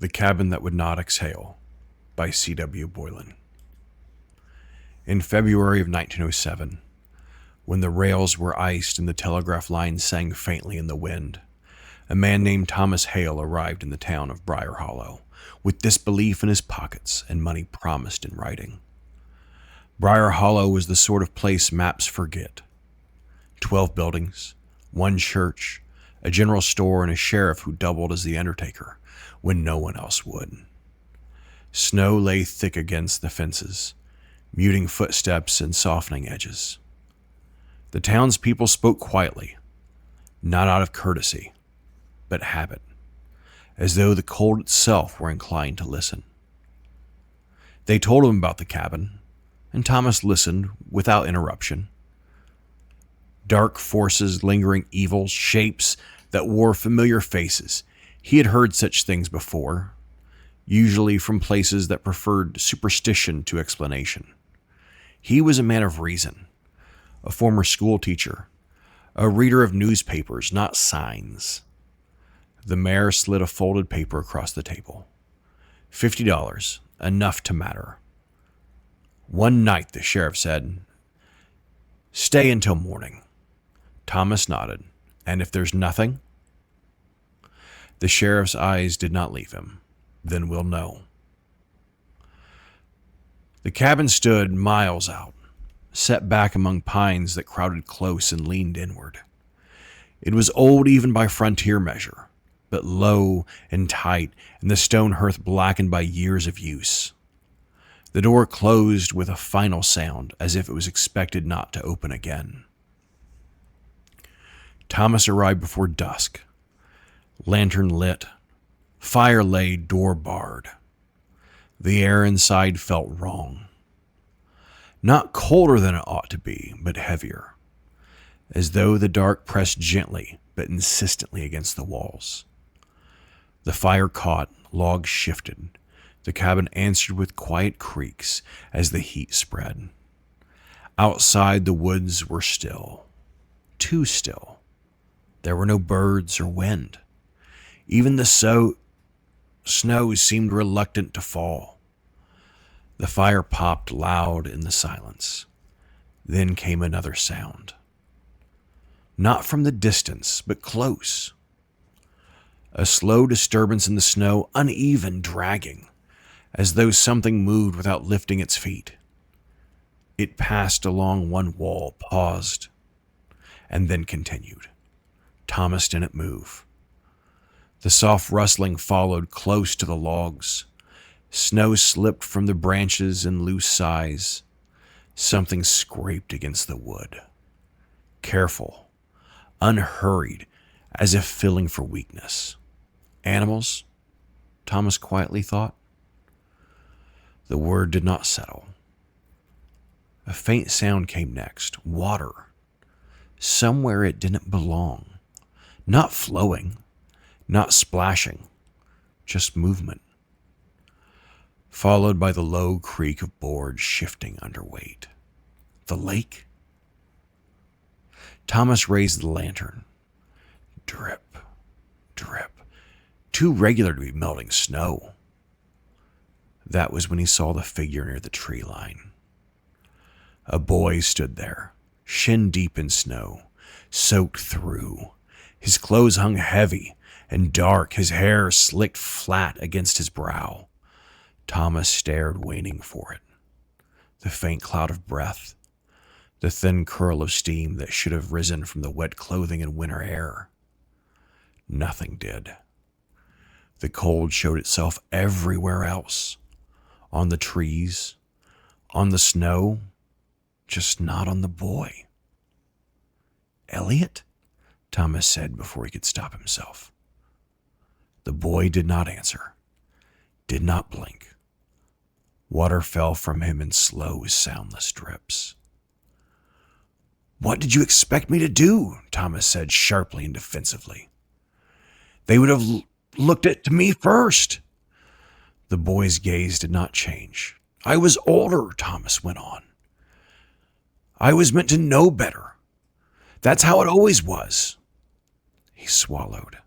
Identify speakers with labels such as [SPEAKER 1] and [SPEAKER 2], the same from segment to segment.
[SPEAKER 1] The Cabin That Would Not Exhale by C.W. Boylan. In February of 1907, when the rails were iced and the telegraph lines sang faintly in the wind, a man named Thomas Hale arrived in the town of Briar Hollow, with disbelief in his pockets and money promised in writing. Briar Hollow was the sort of place maps forget. 12 buildings, one church, a general store, and a sheriff who doubled as the undertaker when no one else would. Snow lay thick against the fences, muting footsteps and softening edges. The townspeople spoke quietly, not out of courtesy, but habit, as though the cold itself were inclined to listen. They told him about the cabin, and Thomas listened without interruption. Dark forces, lingering evils, shapes that wore familiar faces. He had heard such things before, usually from places that preferred superstition to explanation. He was a man of reason, a former school teacher, a reader of newspapers, not signs. The mayor slid a folded paper across the table. $50, enough to matter. One night, the sheriff said. Stay until morning. Thomas nodded. And if there's nothing? The sheriff's eyes did not leave him. Then we'll know. The cabin stood miles out, set back among pines that crowded close and leaned inward. It was old even by frontier measure, but low and tight, and the stone hearth blackened by years of use. The door closed with a final sound, as if it was expected not to open again. Thomas arrived before dusk. Lantern lit, fire laid, door barred. The air inside felt wrong. Not colder than it ought to be, but heavier, as though the dark pressed gently but insistently against the walls. The fire caught, logs shifted. The cabin answered with quiet creaks as the heat spread. Outside, the woods were still, too still. There were no birds or wind. Even the snow seemed reluctant to fall. The fire popped loud in the silence. Then came another sound. Not from the distance, but close. A slow disturbance in the snow, uneven, dragging, as though something moved without lifting its feet. It passed along one wall, paused, and then continued. Thomas didn't move. The soft rustling followed close to the logs. Snow slipped from the branches in loose sighs. Something scraped against the wood. Careful, unhurried, as if feeling for weakness. Animals? Thomas quietly thought. The word did not settle. A faint sound came next. Water. Somewhere it didn't belong. Not flowing. Not splashing, just movement, followed by the low creak of boards shifting under weight. The lake? Thomas raised the lantern. Drip, drip, too regular to be melting snow. That was when he saw the figure near the tree line. A boy stood there, shin deep in snow, soaked through. His clothes hung heavy and dark, his hair slicked flat against his brow. Thomas stared, waiting for it. The faint cloud of breath, the thin curl of steam that should have risen from the wet clothing and winter air. Nothing did. The cold showed itself everywhere else, on the trees, on the snow, just not on the boy. Elliot? Thomas said before he could stop himself. The boy did not answer, did not blink. Water fell from him in slow, soundless drips. What did you expect me to do? Thomas said sharply and defensively. They would have looked at me first. The boy's gaze did not change. I was older, Thomas went on. I was meant to know better. That's how it always was. He swallowed.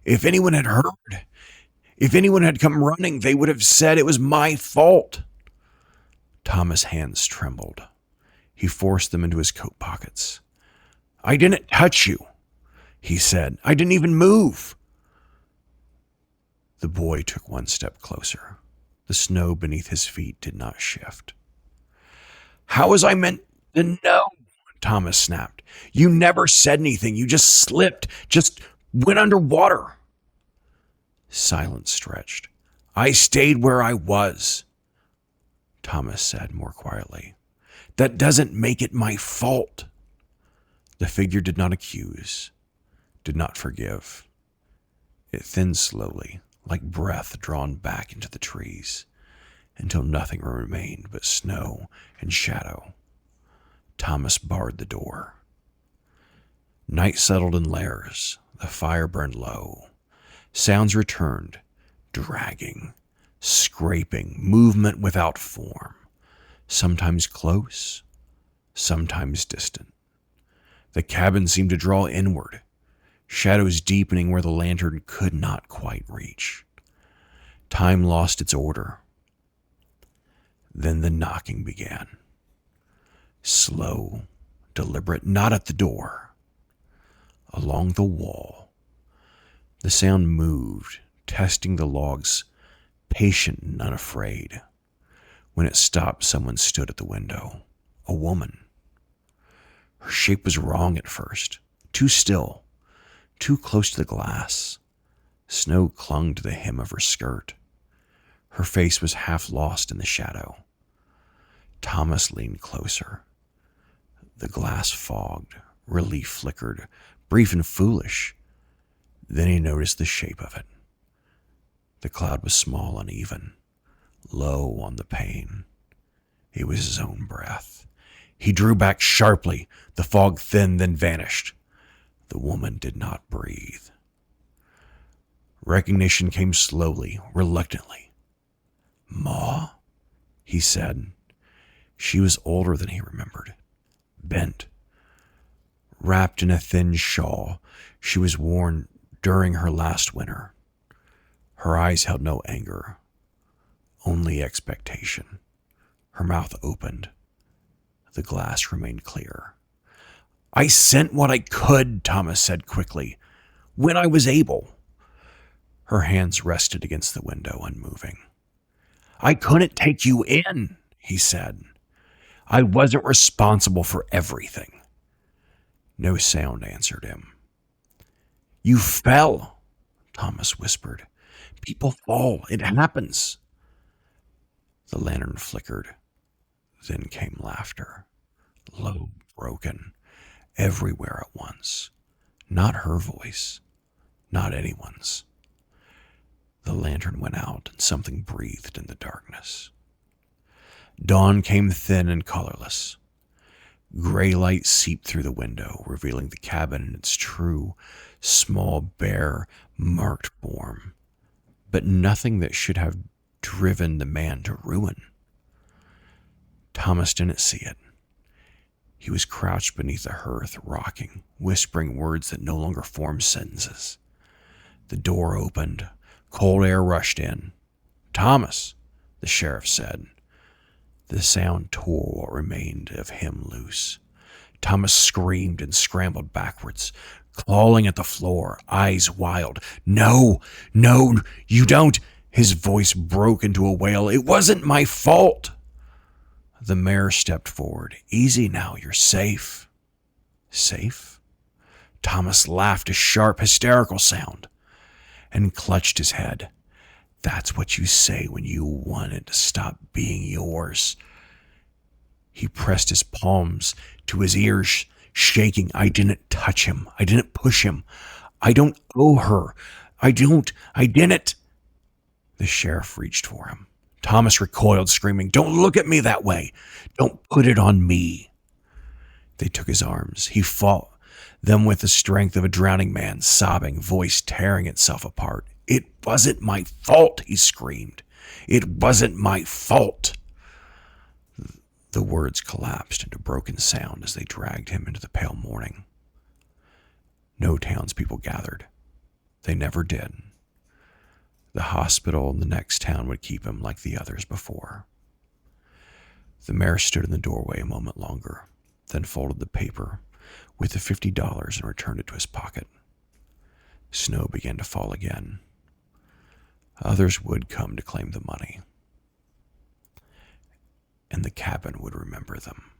[SPEAKER 1] If anyone had heard, If anyone had come running, they would have said it was my fault. Thomas' hands trembled. He forced them into his coat pockets. I didn't touch you, he said. I didn't even move. The boy took one step closer. The snow beneath his feet did not shift. How was I meant to know? Thomas snapped. You never said anything. You just slipped, just went underwater. Silence stretched. I stayed where I was, Thomas said more quietly. That doesn't make it my fault. The figure did not accuse, did not forgive. It thinned slowly, like breath drawn back into the trees, until nothing remained but snow and shadow. Thomas barred the door. Night settled in layers. The fire burned low. Sounds returned, dragging, scraping, movement without form, sometimes close, sometimes distant. The cabin seemed to draw inward, shadows deepening where the lantern could not quite reach. Time lost its order. Then the knocking began. Slow, deliberate, not at the door. Along the wall. The sound moved, testing the logs, patient and unafraid. When it stopped, someone stood at the window. A woman. Her shape was wrong at first. Too still. Too close to the glass. Snow clung to the hem of her skirt. Her face was half lost in the shadow. Thomas leaned closer. The glass fogged. Relief flickered, brief and foolish. Then he noticed the shape of it. The cloud was small and even, low on the pane. It was his own breath. He drew back sharply. The fog thinned, then vanished. The woman did not breathe. Recognition came slowly, reluctantly. Ma? He said. She was older than he remembered. Bent. Wrapped in a thin shawl she was worn during her last winter. Her eyes held no anger, only expectation. Her mouth opened. The glass remained clear. I sent what I could, Thomas said quickly, when I was able. Her hands rested against the window, unmoving. I couldn't take you in, he said. I wasn't responsible for everything. No sound answered him. You fell, Thomas whispered. People fall. It happens. The lantern flickered. Then came laughter. Low, broken, everywhere at once. Not her voice. Not anyone's. The lantern went out and something breathed in the darkness. Dawn came thin and colorless. Gray light seeped through the window, revealing the cabin in its true, small, bare, marked form, but nothing that should have driven the man to ruin. Thomas didn't see it. He was crouched beneath the hearth, rocking, whispering words that no longer formed sentences. The door opened. Cold air rushed in. Thomas, the sheriff said. The sound tore what remained of him loose. Thomas screamed and scrambled backwards, clawing at the floor, eyes wild. No, you don't. His voice broke into a wail. It wasn't my fault. The mayor stepped forward. Easy now, you're safe. Safe? Thomas laughed, a sharp, hysterical sound, and clutched his head. That's what you say when you want it to stop being yours. He pressed his palms to his ears, shaking. I didn't touch him. I didn't push him. I don't owe her. I didn't. The sheriff reached for him. Thomas recoiled, screaming, Don't look at me that way. Don't put it on me. They took his arms. He fought them with the strength of a drowning man, sobbing, voice tearing itself apart. It wasn't my fault, he screamed. It wasn't my fault. The words collapsed into broken sound as they dragged him into the pale morning. No townspeople gathered. They never did. The hospital in the next town would keep him like the others before. The mayor stood in the doorway a moment longer, then folded the paper with the $50 and returned it to his pocket. Snow began to fall again. Others would come to claim the money, and the cabin would remember them.